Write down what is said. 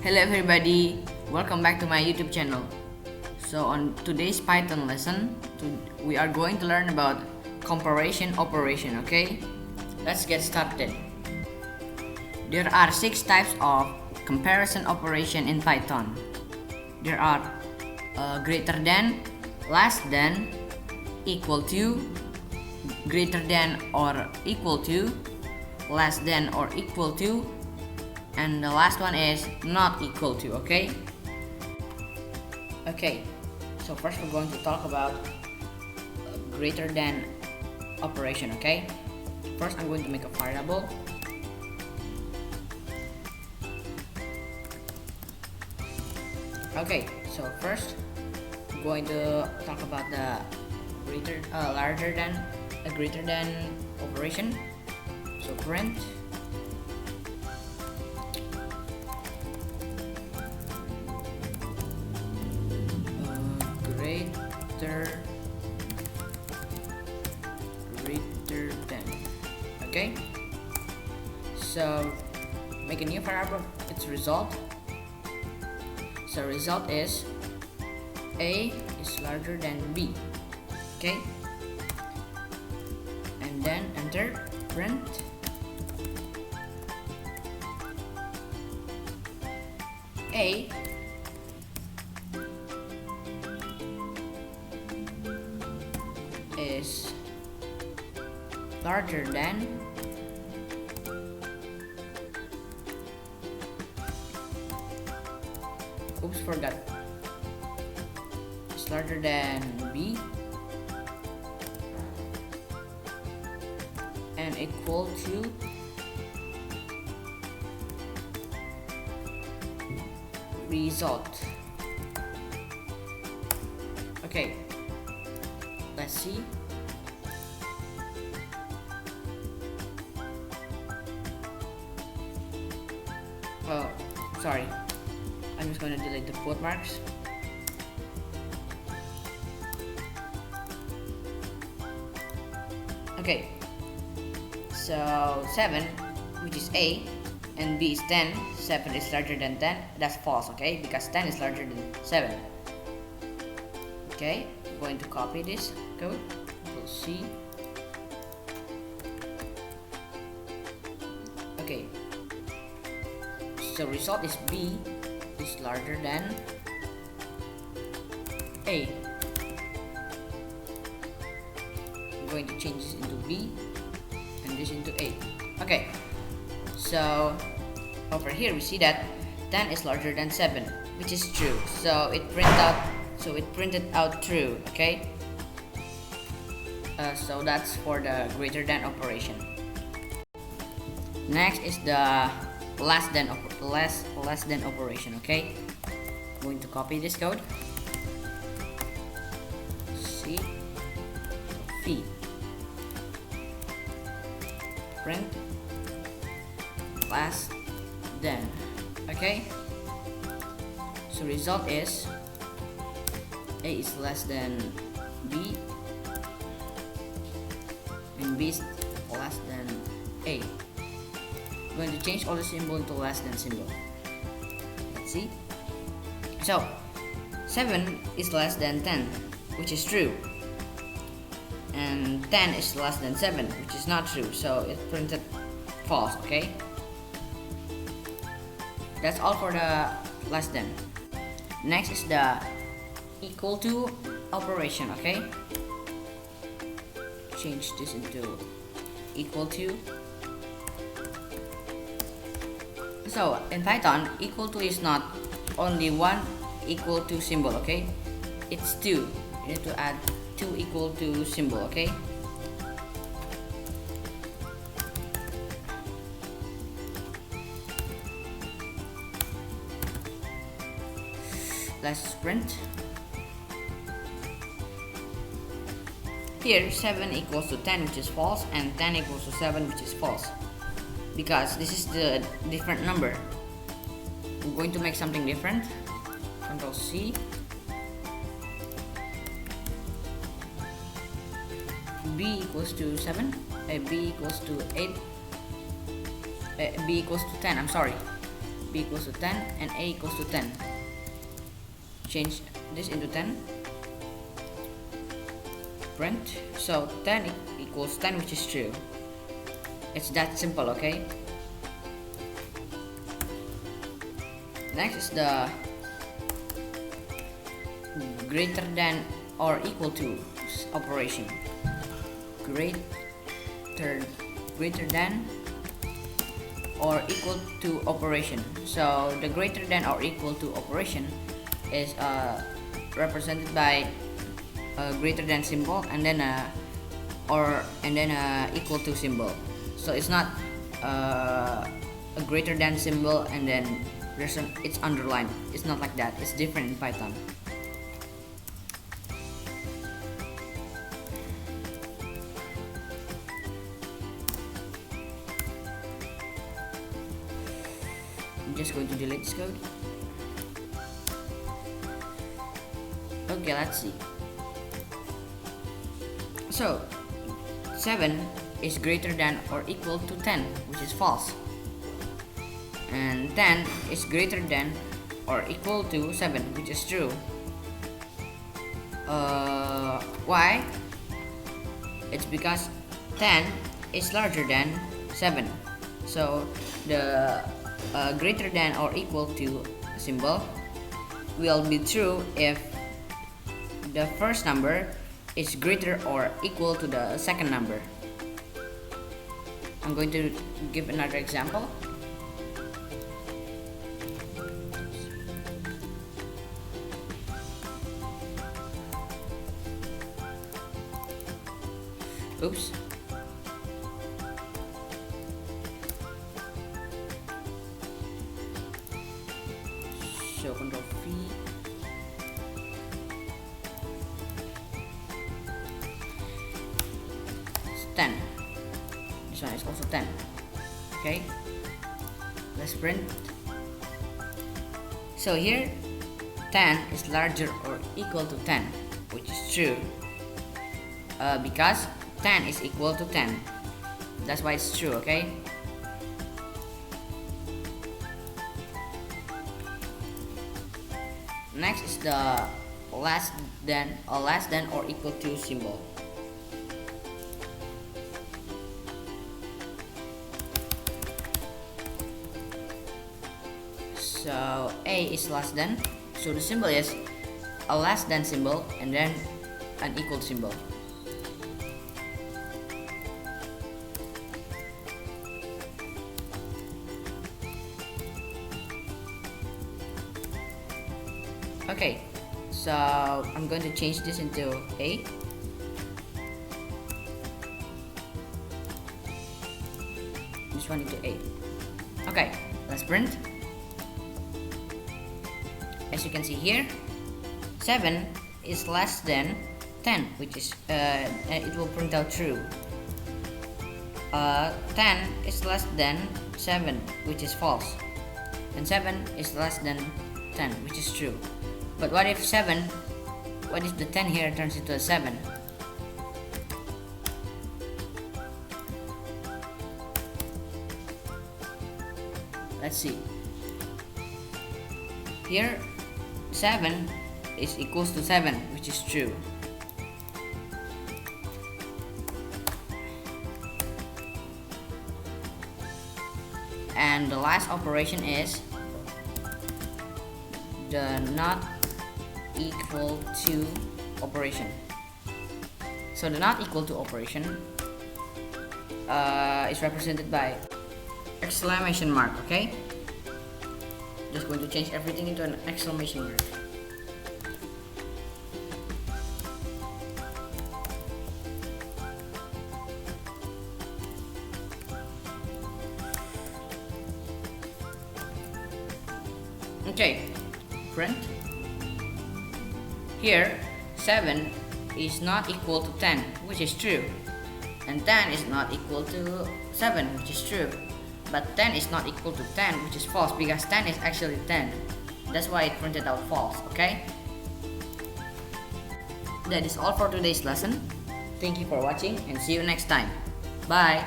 Hello everybody, welcome back to my YouTube channel. So on today's Python lesson, we are going to learn about comparison operation, okay? Let's get started. There are 6 types of comparison operation in Python. There are greater than, less than, equal to, greater than or equal to, less than or equal to, and the last one is not equal to. Okay, so first we're going to talk about greater than operation. Okay, first I'm going to make a variable. Okay, so first I'm going to talk about the larger than greater than operation. So print greater than. Okay, so make a new variable, its result. So result is A is larger than B. Okay, and then enter print A is larger than forgot, is larger than B and equal to result. Okay, let's see. Oh, sorry, I'm just going to delete the quote marks. Okay, so 7, which is A, and B is 10. 7 is larger than 10. That's false, okay, because 10 is larger than 7. Okay, I'm going to copy this code. We'll see. Okay, so result is B is larger than A. I'm going to change this into B and this into A. Okay, so over here we see that 10 is larger than 7, which is true. So it printed out true. Okay, so that's for the greater than operation. Next is the less than operation. Okay, I'm going to copy this code. C P print less than. Okay, so result is A is less than B and B is less than A. I'm going to change all the symbol into less than symbol. Let's see. So 7 is less than 10, which is true, and 10 is less than 7, which is not true, so it printed false. Okay, that's all for the less than. Next is the equal to operation. Okay, change this into equal to. So in Python, equal to is not only one equal to symbol. Okay, it's 2. You need to add 2 equal to symbol. Okay, let's print. Here 7 equals to 10, which is false, and 10 equals to 7, which is false, because this is the different number. I'm going to make something different. Control C. B equals to 7. B equals to 8. B equals to 10. I'm sorry. b equals to 10 and a equals to 10. Change this into 10. Print. So 10 equals 10, which is true. It's that simple, okay? Next is the greater than or equal to operation. Greater than or equal to operation. So the greater than or equal to operation is represented by a greater than symbol and then a equal to symbol. So it's not a greater than symbol and then it's underlined. It's not like that. It's different in Python. I'm just going to delete this code. Okay, let's see. So 7 is greater than or equal to 10, which is false. And 10 is greater than or equal to 7, which is true. Why? It's because 10 is larger than 7. So the greater than or equal to symbol will be true if the first number is greater or equal to the second number. I'm going to give another example. Oops. So Control V. It's 10. This one is also 10. Okay. Let's print. So here 10 is larger or equal to 10, which is true. Because 10 is equal to 10. That's why it's true, okay? Next is the less than or equal to symbol. So A is less than, so the symbol is a less than symbol and then an equal symbol. Okay, so I'm going to change this into A. This one into A. Okay, let's print. As you can see here, 7 is less than 10, which is it will print out true. 10 is less than 7, which is false, and 7 is less than 10, which is true. But what if the 10 here turns into a 7? Let's see. Here 7 is equals to 7, which is true. And the last operation is the not equal to operation. So the not equal to operation is represented by exclamation mark, okay? Just going to change everything into an exclamation mark. Okay, print. Here 7 is not equal to 10, which is true, and 10 is not equal to 7, which is true. But 10 is not equal to 10, which is false, because 10 is actually 10. That's why it printed out false, okay? That is all for today's lesson. Thank you for watching and see you next time. Bye!